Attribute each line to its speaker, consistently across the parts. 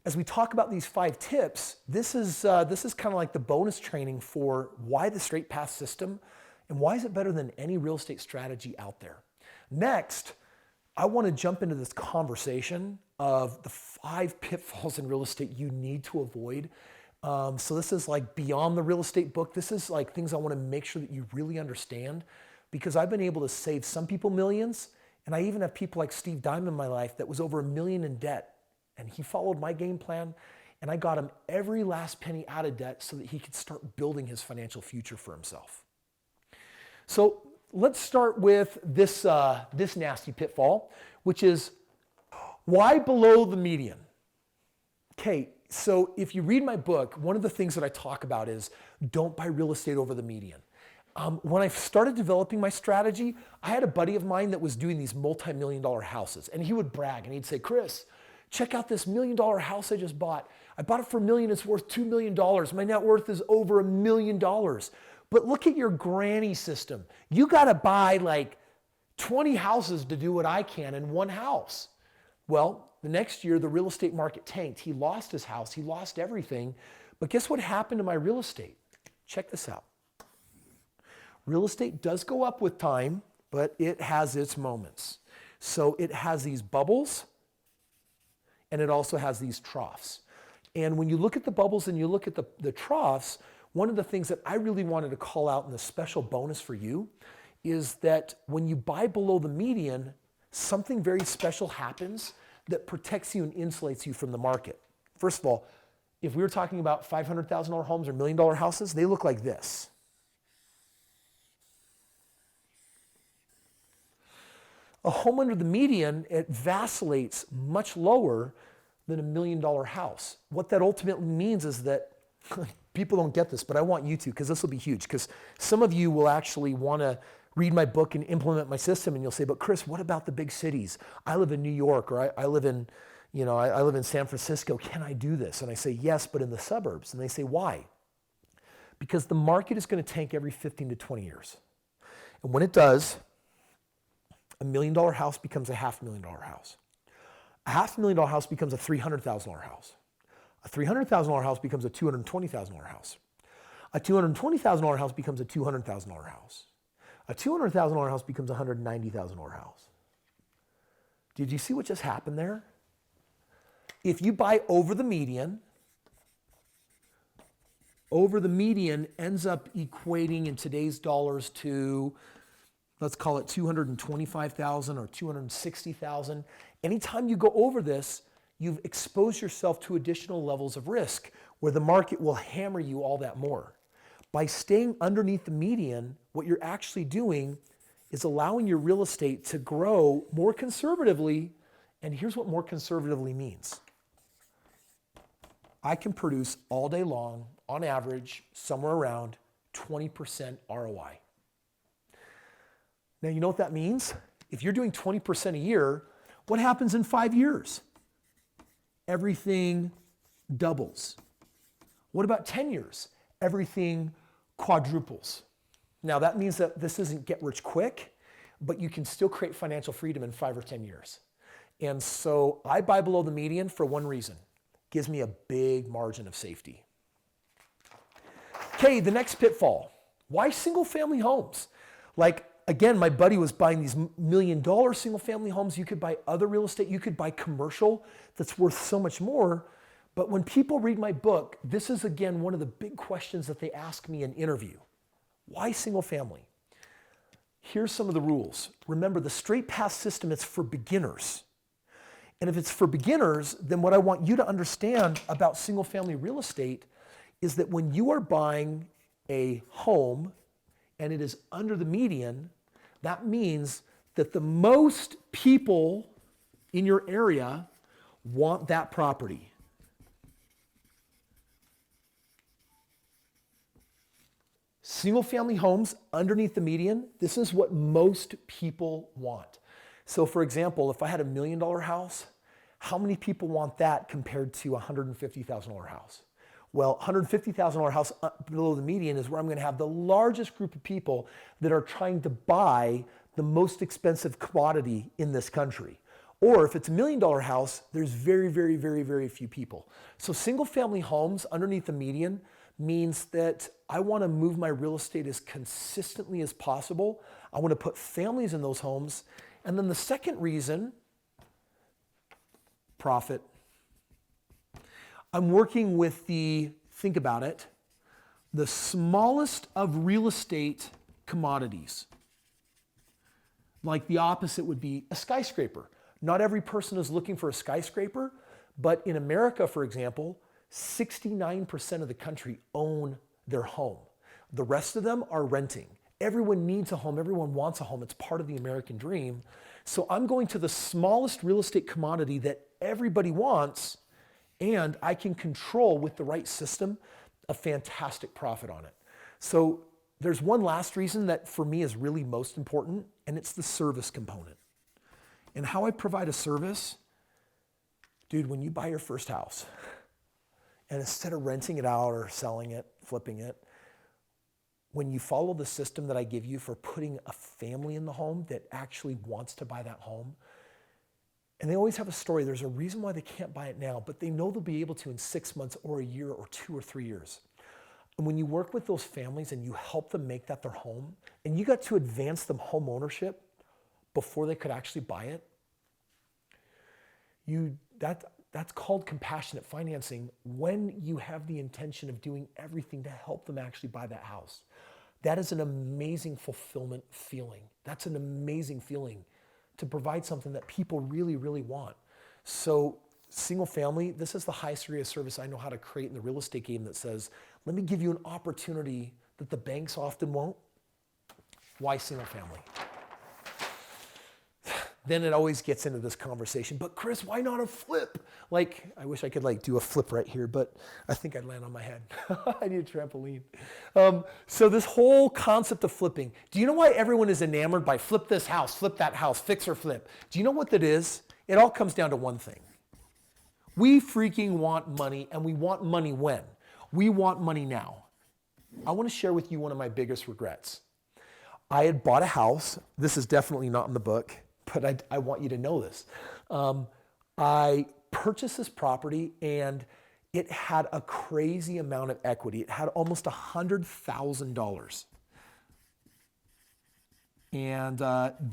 Speaker 1: as we talk about these 5 tips, this is kind of like the bonus training for why the Strait Path system and why is it better than any real estate strategy out there. Next, I want to jump into this conversation of the 5 pitfalls in real estate you need to avoid. So this is like beyond the real estate book. This is like things I want to make sure that you really understand, because I've been able to save some people millions, and I even have people like Steve Diamond in my life that was over $1 million in debt. And he followed my game plan, and I got him every last penny out of debt so that he could start building his financial future for himself. So let's start with this nasty pitfall, which is why below the median? Okay, so if you read my book, one of the things that I talk about is don't buy real estate over the median. When I started developing my strategy, I had a buddy of mine that was doing these multi-million-dollar houses, and he would brag and he'd say, Kris, check out this $1 million house I just bought. I bought it for $1 million, it's worth $2 million. My net worth is over $1 million. But look at your granny system. You gotta buy like 20 houses to do what I can in one house. Well, the next year, the real estate market tanked. He lost his house, he lost everything. But guess what happened to my real estate? Check this out. Real estate does go up with time, but it has its moments. So it has these bubbles, and it also has these troughs. And when you look at the bubbles and you look at the troughs, one of the things that I really wanted to call out in the special bonus for you is that when you buy below the median, something very special happens that protects you and insulates you from the market. First of all, if we were talking about $500,000 homes or $1 million houses, they look like this. A home under the median, it vacillates much lower than a $1 million house. What that ultimately means is that people don't get this, but I want you to, because this will be huge. Because some of you will actually want to read my book and implement my system, and you'll say, but Kris, what about the big cities? I live in New York, or I live in, I live in San Francisco. Can I do this? And I say, yes, but in the suburbs. And they say, why? Because the market is going to tank every 15 to 20 years. And when it does, $1 million house becomes a $500,000 house. A $500,000 house becomes a $300,000 house. A $300,000 house becomes a $220,000 house. A $220,000 house becomes a $200,000 house. A $200,000 house becomes a $190,000 house. Did you see what just happened there? If you buy over the median ends up equating in today's dollars to, let's call it 225,000 or 260,000. Anytime you go over this, you've exposed yourself to additional levels of risk where the market will hammer you all that more. By staying underneath the median, what you're actually doing is allowing your real estate to grow more conservatively. And here's what more conservatively means. I can produce all day long, on average, somewhere around 20% ROI. Now, you know what that means? If you're doing 20% a year, what happens in 5 years? Everything doubles. What about 10 years? Everything quadruples. Now, that means that this isn't get rich quick, but you can still create financial freedom in 5 or 10 years. And so I buy below the median for one reason. It gives me a big margin of safety. Okay, the next pitfall. Why single family homes? Like, again, my buddy was buying these $1 million single family homes. You could buy other real estate. You could buy commercial that's worth so much more. But when people read my book, this is, again, one of the big questions that they ask me in interview. Why single family? Here's some of the rules. Remember, the Strait Path system is for beginners. And if it's for beginners, then what I want you to understand about single family real estate is that when you are buying a home and it is under the median, that means that the most people in your area want that property. Single family homes underneath the median, this is what most people want. So for example, if I had $1 million house, how many people want that compared to a $150,000 house? Well, $150,000 house below the median is where I'm going to have the largest group of people that are trying to buy the most expensive commodity in this country. Or if it's $1 million house, there's very, very, very, very few people. So single family homes underneath the median means that I want to move my real estate as consistently as possible. I want to put families in those homes. And then the second reason, profit. I'm working with think about it, the smallest of real estate commodities. Like the opposite would be a skyscraper. Not every person is looking for a skyscraper, but in America, for example, 69% of the country own their home. The rest of them are renting. Everyone needs a home. Everyone wants a home. It's part of the American dream. So I'm going to the smallest real estate commodity that everybody wants, and I can control with the right system a fantastic profit on it. So there's one last reason that for me is really most important, and it's the service component. And how I provide a service, dude, when you buy your first house, and instead of renting it out or selling it, flipping it, when you follow the system that I give you for putting a family in the home that actually wants to buy that home, and they always have a story, there's a reason why they can't buy it now, but they know they'll be able to in 6 months or a year or 2 or 3 years. And when you work with those families and you help them make that their home, and you got to advance them home ownership before they could actually buy it, that's called compassionate financing when you have the intention of doing everything to help them actually buy that house. That is an amazing fulfillment feeling. That's an amazing feeling to provide something that people really, really want. So single family, this is the highest area of service I know how to create in the real estate game that says, let me give you an opportunity that the banks often won't. Why single family? Then it always gets into this conversation, but Kris, why not a flip? Like, I wish I could do a flip right here, but I think I'd land on my head. I need a trampoline. So this whole concept of flipping, do you know why everyone is enamored by flip this house, flip that house, fix or flip? Do you know what that is? It all comes down to one thing. We freaking want money, and we want money when? We want money now. I want to share with you one of my biggest regrets. I had bought a house. This is definitely not in the book, but I want you to know this. I purchased this property, and it had a crazy amount of equity. It had almost $100,000. And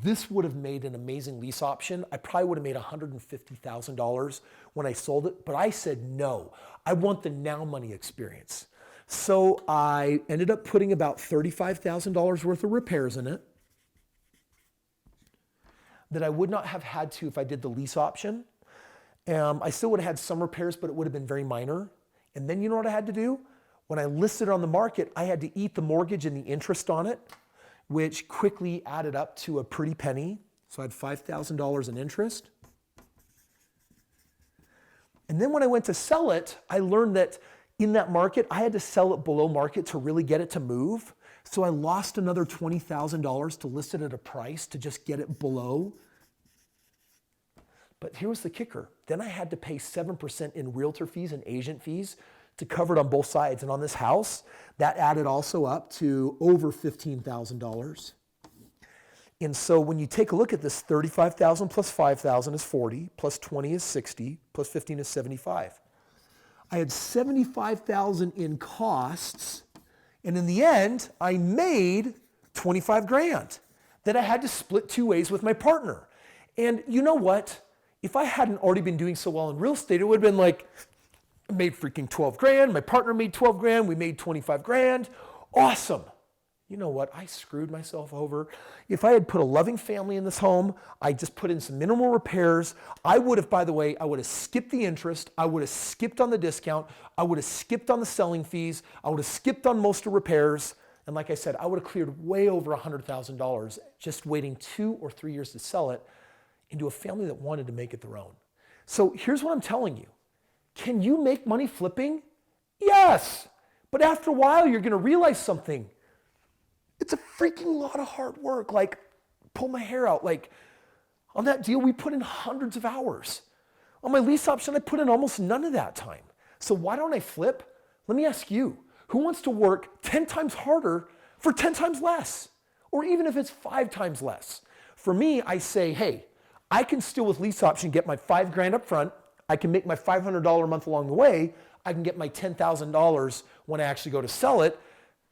Speaker 1: this would have made an amazing lease option. I probably would have made $150,000 when I sold it, but I said no. I want the now money experience. So I ended up putting about $35,000 worth of repairs in it that I would not have had to if I did the lease option. I still would have had some repairs, but it would have been very minor. And then you know what I had to do? When I listed it on the market, I had to eat the mortgage and the interest on it, which quickly added up to a pretty penny. So I had $5,000 in interest. And then when I went to sell it, I learned that in that market, I had to sell it below market to really get it to move. So I lost another $20,000 to list it at a price to just get it below. But here was the kicker. Then I had to pay 7% in realtor fees and agent fees to cover it on both sides. And on this house, that added also up to over $15,000. And so when you take a look at this, 35,000 plus 5,000 is 40, plus 20 is 60, plus 15 is 75. I had 75,000 in costs, and in the end, I made 25 grand that I had to split 2 ways with my partner. And you know what? If I hadn't already been doing so well in real estate, it would have been like, I made freaking 12 grand, my partner made 12 grand, we made 25 grand. Awesome. You know what? I screwed myself over. If I had put a loving family in this home, I just put in some minimal repairs, I would have, by the way, I would have skipped the interest, I would have skipped on the discount, I would have skipped on the selling fees, I would have skipped on most of repairs, and like I said, I would have cleared way over $100,000 just waiting 2 or 3 years to sell it into a family that wanted to make it their own. So here's what I'm telling you. Can you make money flipping? Yes. But after a while, you're going to realize something. It's a freaking lot of hard work. Like, pull my hair out. Like, on that deal, we put in hundreds of hours. On my lease option, I put in almost none of that time. So why don't I flip? Let me ask you, who wants to work 10 times harder for 10 times less? Or even if it's 5 times less? For me, I say, hey, I can still with lease option get my $5,000 up front. I can make my $500 a month along the way. I can get my $10,000 when I actually go to sell it.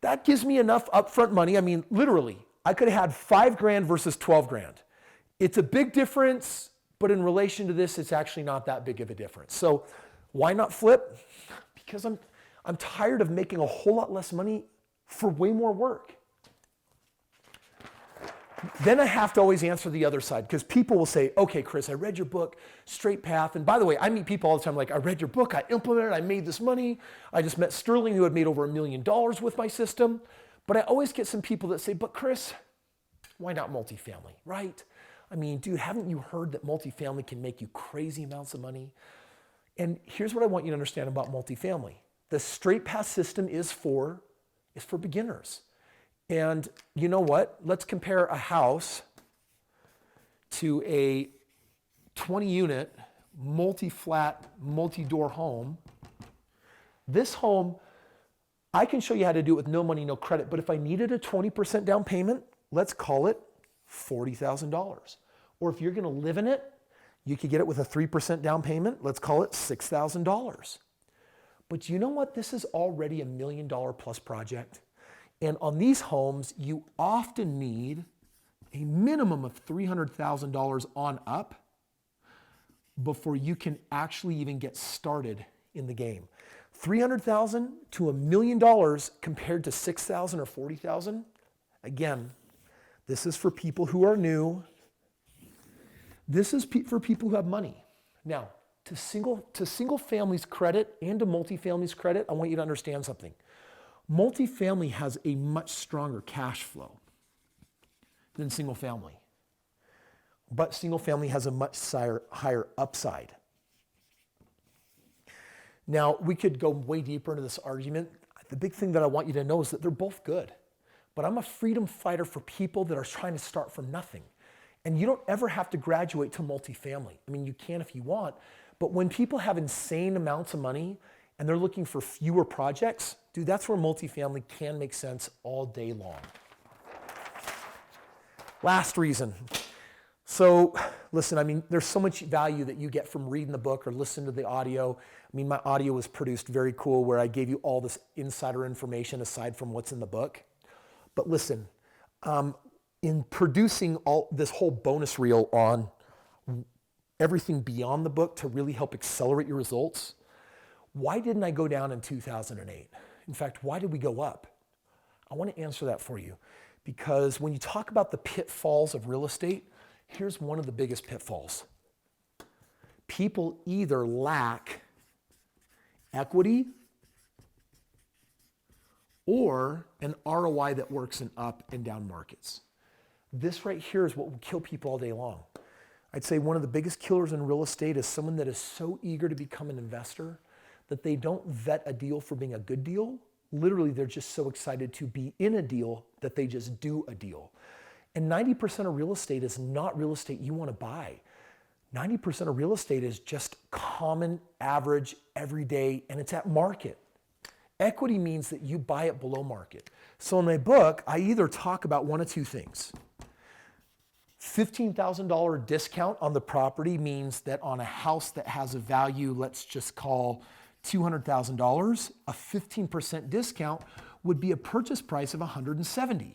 Speaker 1: That gives me enough upfront money. I mean, literally, I could have had $5,000 versus $12,000. It's a big difference, but in relation to this, it's actually not that big of a difference. So why not flip? Because I'm tired of making a whole lot less money for way more work. Then I have to always answer the other side, because people will say, okay, Kris, I read your book, Strait Path. And by the way, I meet people all the time like, I read your book, I implemented it, I made this money. I just met Sterling, who had made over $1 million with my system. But I always get some people that say, but Kris, why not multifamily, right? I mean, dude, haven't you heard that multifamily can make you crazy amounts of money? And here's what I want you to understand about multifamily. The Strait Path system is for beginners. And you know what? Let's compare a house to a 20-unit, multi-flat, multi-door home. This home, I can show you how to do it with no money, no credit. But if I needed a 20% down payment, let's call it $40,000. Or if you're going to live in it, you could get it with a 3% down payment. Let's call it $6,000. But you know what? This is already $1 million plus project. And on these homes, you often need a minimum of $300,000 on up before you can actually even get started in the game. $300,000 to $1 million compared to $6,000 or $40,000. Again, this is for people who are new. This is for people who have money. Now, to single family's credit and to multifamily's credit, I want you to understand something. Multifamily has a much stronger cash flow than single family. But single family has a much higher upside. Now, we could go way deeper into this argument. The big thing that I want you to know is that they're both good. But I'm a freedom fighter for people that are trying to start from nothing. And you don't ever have to graduate to multifamily. I mean, you can if you want. But when people have insane amounts of money and they're looking for fewer projects, dude, that's where multifamily can make sense all day long. Last reason. So listen, I mean, there's so much value that you get from reading the book or listening to the audio. I mean, my audio was produced very cool where I gave you all this insider information aside from what's in the book. But listen, in producing this whole bonus reel on everything beyond the book to really help accelerate your results, why didn't I go down in 2008? In fact, why did we go up? I want to answer that for you. Because when you talk about the pitfalls of real estate, here's one of the biggest pitfalls. People either lack equity or an ROI that works in up and down markets. This right here is what will kill people all day long. I'd say one of the biggest killers in real estate is someone that is so eager to become an investor that they don't vet a deal for being a good deal. Literally, they're just so excited to be in a deal that they just do a deal. And 90% of real estate is not real estate you want to buy. 90% of real estate is just common, average, everyday, and it's at market. Equity means that you buy it below market. So in my book, I either talk about one of two things. $15,000 discount on the property means that on a house that has a value, let's just call $200,000, a 15% discount would be a purchase price of $170,000.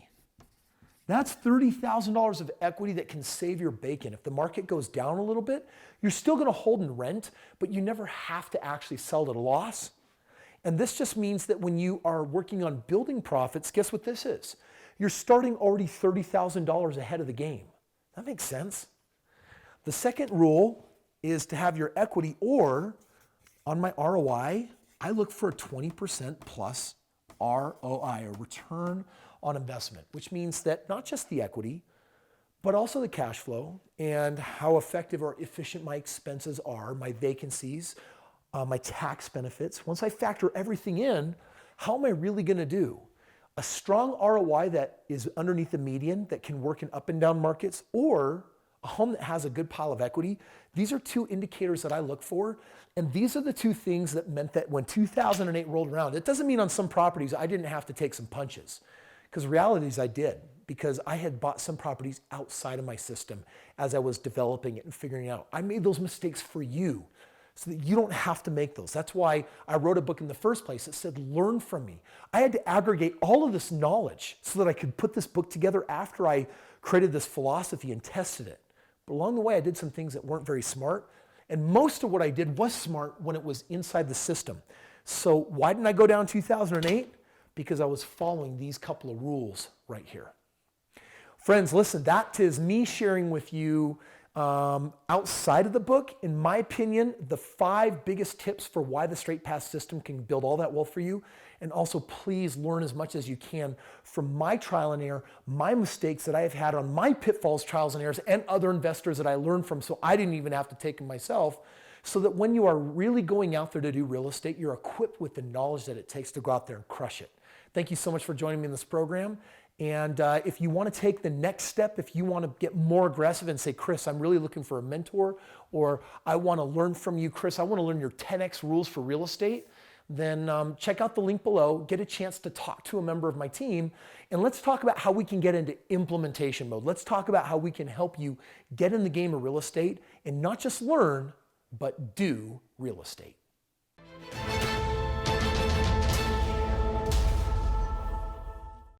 Speaker 1: That's $30,000 of equity that can save your bacon. If the market goes down a little bit, you're still going to hold and rent, but you never have to actually sell at a loss. And this just means that when you are working on building profits, guess what this is? You're starting already $30,000 ahead of the game. That makes sense. The second rule is to have your equity, or on my ROI, I look for a 20% plus ROI, or return on investment, which means that not just the equity, but also the cash flow and how effective or efficient my expenses are, my vacancies, my tax benefits. Once I factor everything in, how am I really going to do? A strong ROI that is underneath the median that can work in up and down markets, or a home that has a good pile of equity. These are two indicators that I look for. And these are the two things that meant that when 2008 rolled around, it doesn't mean on some properties I didn't have to take some punches, because reality is I did. because I had bought some properties outside of my system as I was developing it and figuring it out. I made those mistakes for you so that you don't have to make those. That's why I wrote a book in the first place that said, learn from me. I had to aggregate all of this knowledge so that I could put this book together after I created this philosophy and tested it. But along the way, I did some things that weren't very smart. And most of what I did was smart when it was inside the system. So why didn't I go down 2008? Because I was following these couple of rules right here. Friends, listen, that is me sharing with you outside of the book, in my opinion, the 5 biggest tips for why the Strait Path system can build all that wealth for you. And also, please learn as much as you can from my trial and error, my mistakes that I have had on my pitfalls, trials and errors, and other investors that I learned from, so I didn't even have to take them myself, so that when you are really going out there to do real estate, you're equipped with the knowledge that it takes to go out there and crush it. Thank you so much for joining me in this program. And if you want to take the next step, if you want to get more aggressive and say, Kris, I'm really looking for a mentor, or I want to learn from you, Kris, I want to learn your 10X rules for real estate, then check out the link below, get a chance to talk to a member of my team, and let's talk about how we can get into implementation mode. Let's talk about how we can help you get in the game of real estate and not just learn, but do real estate.